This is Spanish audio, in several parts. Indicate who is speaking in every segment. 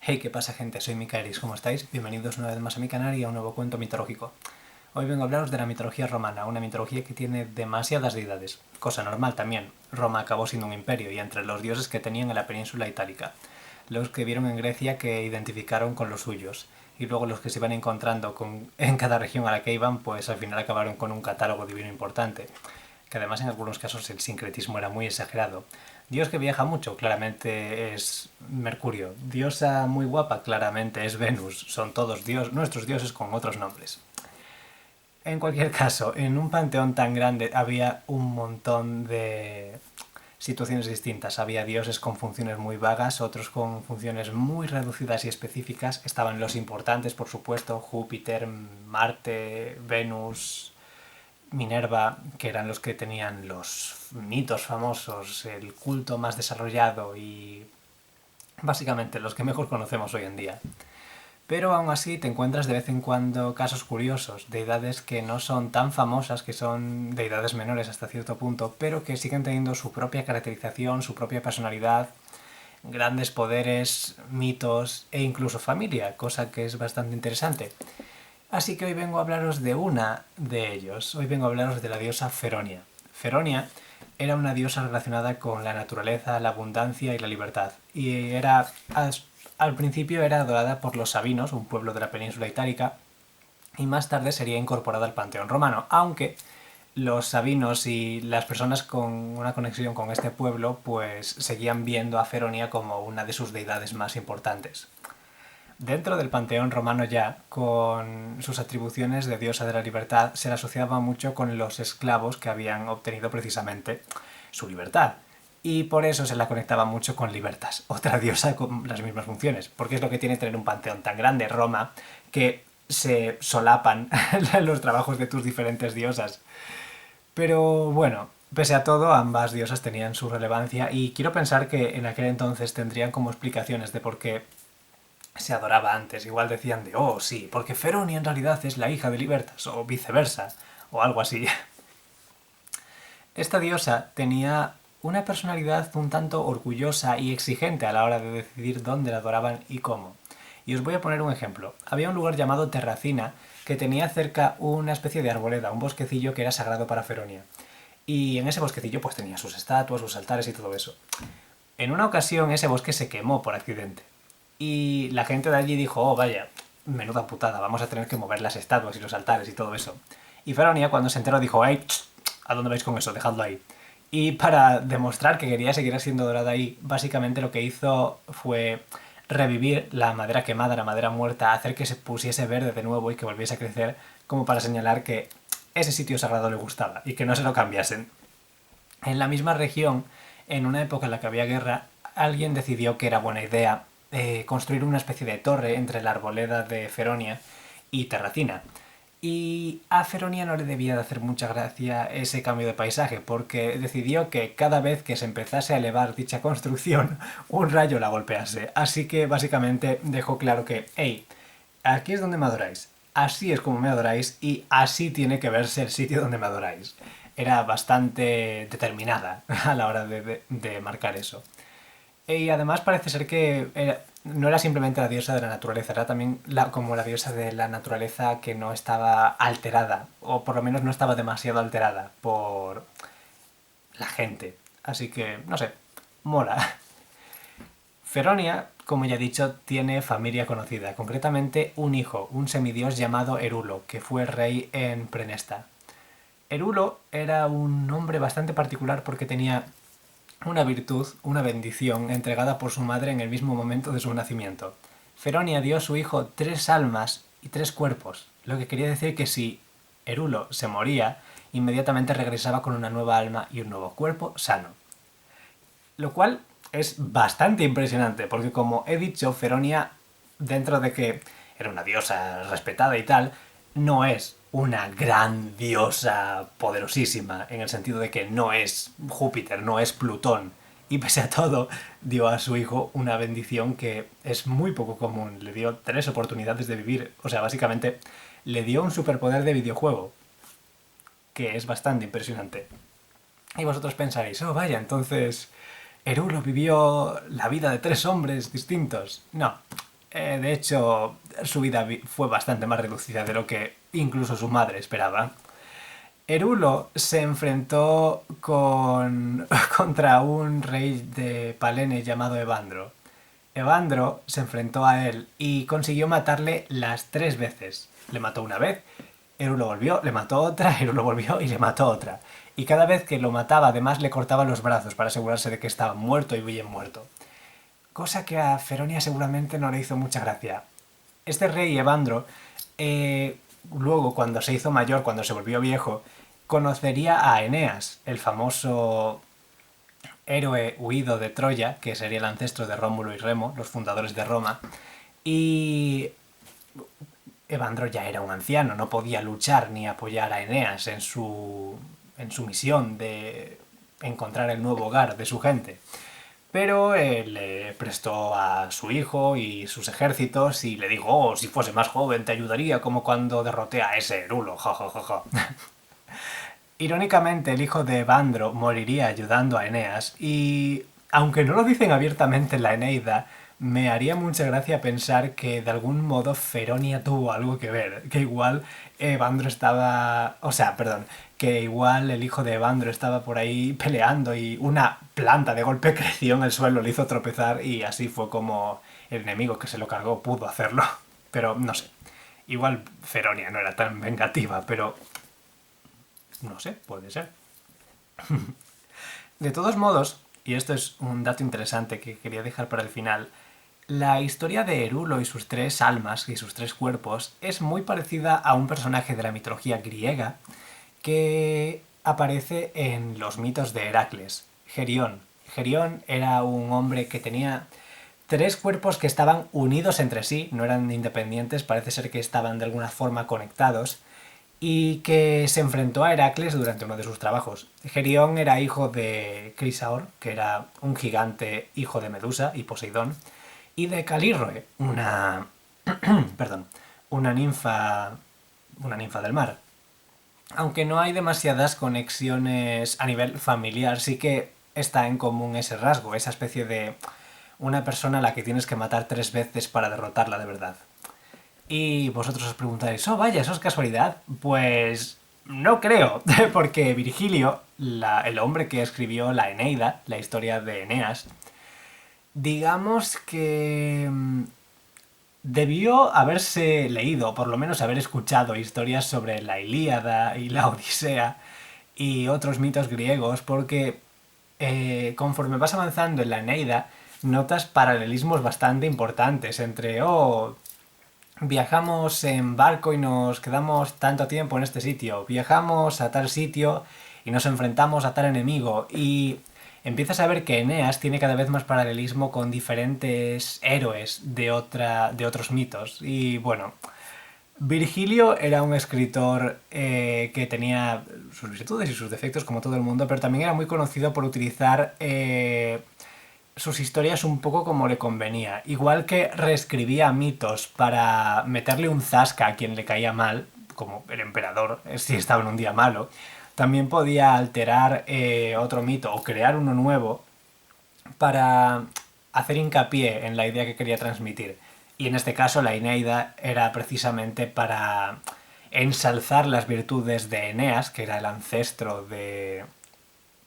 Speaker 1: Hey, ¿qué pasa, gente? Soy Mikaelis, ¿cómo estáis? Bienvenidos una vez más a mi canal y a un nuevo cuento mitológico. Hoy vengo a hablaros de la mitología romana, una mitología que tiene demasiadas deidades. Cosa normal también. Roma acabó siendo un imperio y entre los dioses que tenían en la península itálica, los que vieron en Grecia que identificaron con los suyos, y luego los que se iban encontrando en cada región a la que iban, pues al final acabaron con un catálogo divino importante, que además en algunos casos el sincretismo era muy exagerado. Dios que viaja mucho, claramente es Mercurio. Diosa muy guapa, claramente es Venus. Son todos nuestros dioses con otros nombres. En cualquier caso, en un panteón tan grande había un montón de situaciones distintas. Había dioses con funciones muy vagas, otros con funciones muy reducidas y específicas. Estaban los importantes, por supuesto, Júpiter, Marte, Venus, Minerva, que eran los que tenían los mitos famosos, el culto más desarrollado y básicamente los que mejor conocemos hoy en día. Pero aún así te encuentras de vez en cuando casos curiosos, deidades que no son tan famosas, que son deidades menores hasta cierto punto, pero que siguen teniendo su propia caracterización, su propia personalidad, grandes poderes, mitos e incluso familia, cosa que es bastante interesante. Así que hoy vengo a hablaros de una de ellos. Hoy vengo a hablaros de la diosa Feronia. Feronia era una diosa relacionada con la naturaleza, la abundancia y la libertad. Y al principio era adorada por los sabinos, un pueblo de la península itálica, y más tarde sería incorporada al panteón romano, aunque los sabinos y las personas con una conexión con este pueblo pues seguían viendo a Feronia como una de sus deidades más importantes. Dentro del panteón romano ya, con sus atribuciones de diosa de la libertad, se la asociaba mucho con los esclavos que habían obtenido precisamente su libertad. Y por eso se la conectaba mucho con Libertas, otra diosa con las mismas funciones, porque es lo que tiene tener un panteón tan grande, Roma, que se solapan los trabajos de tus diferentes diosas. Pero bueno, pese a todo, ambas diosas tenían su relevancia y quiero pensar que en aquel entonces tendrían como explicaciones de por qué se adoraba antes. Igual decían de, oh, sí, porque Feronia en realidad es la hija de Libertas, o viceversa, o algo así. Esta diosa tenía una personalidad un tanto orgullosa y exigente a la hora de decidir dónde la adoraban y cómo. Y os voy a poner un ejemplo. Había un lugar llamado Terracina que tenía cerca una especie de arboleda, un bosquecillo que era sagrado para Feronia. Y en ese bosquecillo pues tenía sus estatuas, sus altares y todo eso. En una ocasión ese bosque se quemó por accidente. Y la gente de allí dijo, oh vaya, menuda putada, vamos a tener que mover las estatuas y los altares y todo eso. Y Feronia cuando se enteró dijo, hey, ¿a dónde vais con eso? Dejadlo ahí. Y para demostrar que quería seguir siendo dorada ahí, básicamente lo que hizo fue revivir la madera quemada, la madera muerta, hacer que se pusiese verde de nuevo y que volviese a crecer, como para señalar que ese sitio sagrado le gustaba y que no se lo cambiasen. En la misma región, en una época en la que había guerra, alguien decidió que era buena idea construir una especie de torre entre la arboleda de Feronia y Terracina. Y a Feronia no le debía de hacer mucha gracia ese cambio de paisaje, porque decidió que cada vez que se empezase a elevar dicha construcción, un rayo la golpease. Así que básicamente dejó claro que, hey, aquí es donde me adoráis, así es como me adoráis y así tiene que verse el sitio donde me adoráis. Era bastante determinada a la hora de marcar eso. Y además parece ser que no era simplemente la diosa de la naturaleza, era también como la diosa de la naturaleza que no estaba alterada, o por lo menos no estaba demasiado alterada por la gente. Así que, no sé, mola. Feronia, como ya he dicho, tiene familia conocida, concretamente un hijo, un semidios llamado Erulo, que fue rey en Prenesta. Erulo era un hombre bastante particular porque tenía una virtud, una bendición entregada por su madre en el mismo momento de su nacimiento. Feronia dio a su hijo 3 almas y 3 cuerpos, lo que quería decir que si Erulo se moría, inmediatamente regresaba con una nueva alma y un nuevo cuerpo sano. Lo cual es bastante impresionante, porque como he dicho, Feronia, dentro de que era una diosa respetada y tal, no es una gran diosa poderosísima, en el sentido de que no es Júpiter, no es Plutón. Y pese a todo, dio a su hijo una bendición que es muy poco común. Le dio 3 oportunidades de vivir. O sea, básicamente le dio un superpoder de videojuego, que es bastante impresionante. Y vosotros pensaréis, oh vaya, entonces Erulo vivió la vida de 3 hombres distintos. No, De hecho, su vida fue bastante más reducida de lo que incluso su madre esperaba. Herulo se enfrentó contra un rey de Palene llamado Evandro. Evandro se enfrentó a él y consiguió matarle las 3 veces. Le mató una vez, Herulo volvió, le mató otra, Herulo volvió y le mató otra. Y cada vez que lo mataba, además le cortaba los brazos para asegurarse de que estaba muerto y bien muerto. Cosa que a Feronia seguramente no le hizo mucha gracia. Este rey Evandro, luego cuando se hizo mayor, cuando se volvió viejo, conocería a Eneas, el famoso héroe huido de Troya, que sería el ancestro de Rómulo y Remo, los fundadores de Roma, y Evandro ya era un anciano, no podía luchar ni apoyar a Eneas en su misión de encontrar el nuevo hogar de su gente. Pero le prestó a su hijo y sus ejércitos y le dijo, oh, si fuese más joven te ayudaría como cuando derroté a ese Herulo, jajajaja. Irónicamente, el hijo de Evandro moriría ayudando a Eneas y, aunque no lo dicen abiertamente en la Eneida, me haría mucha gracia pensar que de algún modo Feronia tuvo algo que ver, que igual Evandro estaba... O sea, perdón, que igual el hijo de Evandro estaba por ahí peleando y una planta de golpe creció en el suelo, le hizo tropezar y así fue como el enemigo que se lo cargó pudo hacerlo. Pero no sé, igual Feronia no era tan vengativa, pero no sé, puede ser. De todos modos, y esto es un dato interesante que quería dejar para el final, la historia de Herulo y sus 3 almas y sus 3 cuerpos es muy parecida a un personaje de la mitología griega que aparece en los mitos de Heracles, Gerión. Gerión era un hombre que tenía 3 cuerpos que estaban unidos entre sí, no eran independientes, parece ser que estaban de alguna forma conectados, y que se enfrentó a Heracles durante uno de sus trabajos. Gerión era hijo de Crisaor, que era un gigante hijo de Medusa y Poseidón, y de Calírroe, perdón, una ninfa, una ninfa del mar. Aunque no hay demasiadas conexiones a nivel familiar, sí que está en común ese rasgo, esa especie de una persona a la que tienes que matar 3 veces para derrotarla de verdad. Y vosotros os preguntáis, oh vaya, ¿eso es casualidad? Pues no creo, porque Virgilio, el hombre que escribió la Eneida, la historia de Eneas, digamos que debió haberse leído, o por lo menos haber escuchado historias sobre la Ilíada y la Odisea y otros mitos griegos, porque conforme vas avanzando en la Eneida, notas paralelismos bastante importantes entre, oh, viajamos en barco y nos quedamos tanto tiempo en este sitio, viajamos a tal sitio y nos enfrentamos a tal enemigo, y empiezas a ver que Eneas tiene cada vez más paralelismo con diferentes héroes de otros mitos. Y bueno, Virgilio era un escritor que tenía sus virtudes y sus defectos como todo el mundo, pero también era muy conocido por utilizar sus historias un poco como le convenía. Igual que reescribía mitos para meterle un zasca a quien le caía mal, como el emperador, si estaba en un día malo, también podía alterar otro mito o crear uno nuevo para hacer hincapié en la idea que quería transmitir. Y en este caso la Eneida era precisamente para ensalzar las virtudes de Eneas, que era el ancestro de,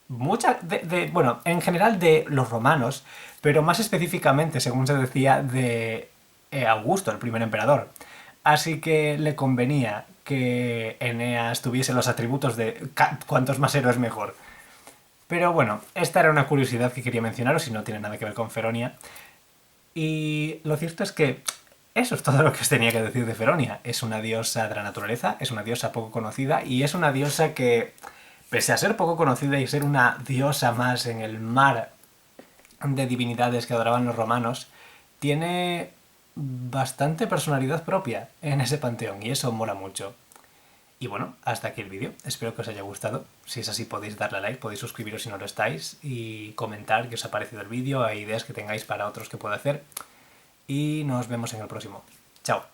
Speaker 1: bueno, en general de los romanos, pero más específicamente, según se decía, de Augusto, el primer emperador. Así que le convenía que Eneas tuviese los atributos de cuantos más héroes mejor. Pero bueno, esta era una curiosidad que quería mencionaros y no tiene nada que ver con Feronia. Y lo cierto es que eso es todo lo que os tenía que decir de Feronia. Es una diosa de la naturaleza, es una diosa poco conocida y es una diosa que, pese a ser poco conocida y ser una diosa más en el mar de divinidades que adoraban los romanos, tiene bastante personalidad propia en ese panteón y eso mola mucho. Y bueno, hasta aquí el vídeo. Espero que os haya gustado. Si es así podéis darle a like, podéis suscribiros si no lo estáis y comentar qué os ha parecido el vídeo, hay ideas que tengáis para otros que pueda hacer. Y nos vemos en el próximo. Chao.